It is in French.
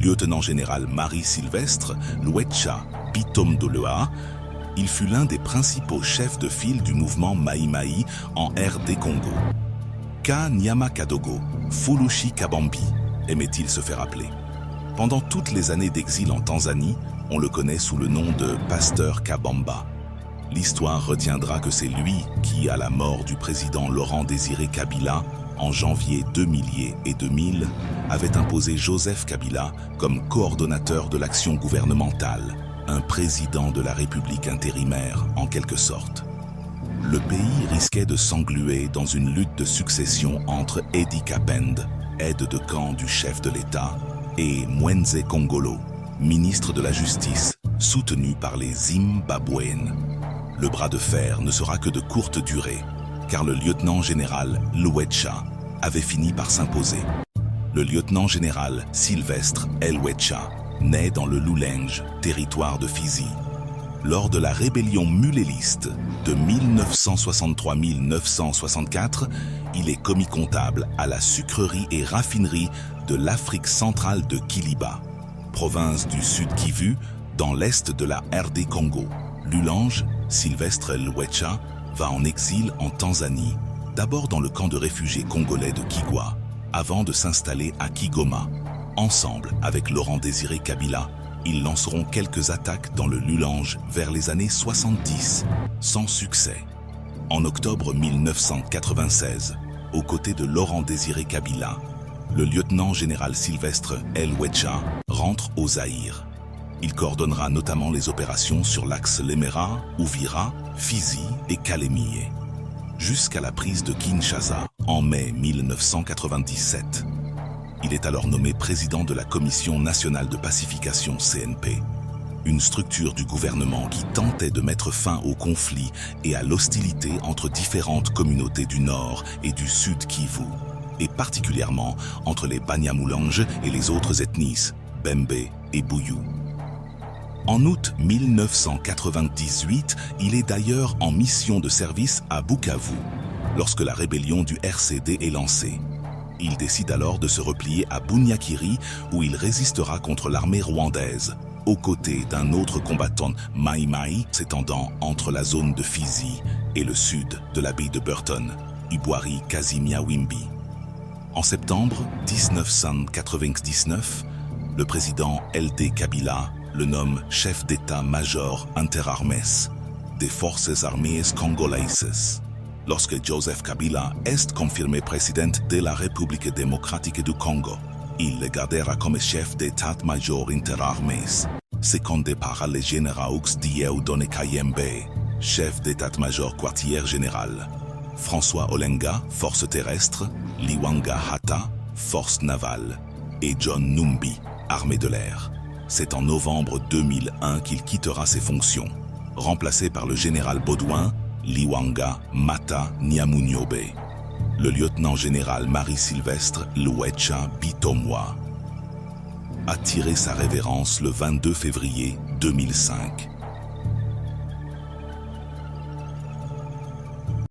lieutenant-général Marie-Sylvestre Luecha Bitomdolewa, il fut l'un des principaux chefs de file du mouvement Maï-Maï en RD Congo. Ka Nyama Kadogo, Fulushi Kabambi, aimait-il se faire appeler. Pendant toutes les années d'exil en Tanzanie, on le connaît sous le nom de Pasteur Kabamba. L'histoire retiendra que c'est lui qui, à la mort du président Laurent-Désiré Kabila, en janvier 2000 et 2000, avait imposé Joseph Kabila comme coordonnateur de l'action gouvernementale, un président de la République intérimaire en quelque sorte. Le pays risquait de s'engluer dans une lutte de succession entre Edi Kapend, aide de camp du chef de l'État, et Mwenze Kongolo, ministre de la Justice, soutenu par les Zimbabwéens. Le bras de fer ne sera que de courte durée, car le lieutenant-général Luecha avait fini par s'imposer. Le lieutenant-général Sylvestre Luecha naît dans le Lulenge, territoire de Fizi. Lors de la rébellion muléliste de 1963-1964, il est commis comptable à la sucrerie et raffinerie de l'Afrique centrale de Kiliba, province du Sud Kivu, dans l'est de la RD Congo. Lulange, Sylvestre Luecha, va en exil en Tanzanie, d'abord dans le camp de réfugiés congolais de Kigwa, avant de s'installer à Kigoma. Ensemble avec Laurent-Désiré Kabila, ils lanceront quelques attaques dans le Lulange vers les années 70, sans succès. En octobre 1996, aux côtés de Laurent-Désiré Kabila, le lieutenant-général Sylvestre Luecha rentre au Zaïre. Il coordonnera notamment les opérations sur l'axe Lemera, Uvira, Fizi et Kalemie, jusqu'à la prise de Kinshasa en mai 1997. Il est alors nommé président de la Commission nationale de pacification CNP, une structure du gouvernement qui tentait de mettre fin au conflit et à l'hostilité entre différentes communautés du Nord et du Sud Kivu, et particulièrement entre les Banyamulenge et les autres ethnies, Bembe et Buyu. En août 1998, il est d'ailleurs en mission de service à Bukavu, lorsque la rébellion du RCD est lancée. Il décide alors de se replier à Bunyakiri, où il résistera contre l'armée rwandaise, aux côtés d'un autre combattant Maï-Maï s'étendant entre la zone de Fizi et le sud de la baie de Burton, Ibwari Kazimiawimbi. En septembre 1999, le président LD Kabila le nomme chef d'état-major interarmes des Forces armées congolaises. Lorsque Joseph Kabila est confirmé président de la République démocratique du Congo, il le gardera comme chef d'état-major interarmes, secondé par le général Dieudonné Kayembe, chef d'état-major quartier général, François Olenga, force terrestre, Liwanga Hata, force navale, et John Numbi, armée de l'air. C'est en novembre 2001 qu'il quittera ses fonctions, remplacé par le général Baudouin, Liwanga Mata Nyamunyobe. Le lieutenant-général Marie-Sylvestre Luecha Bitomwa a tiré sa révérence le 22 février 2005.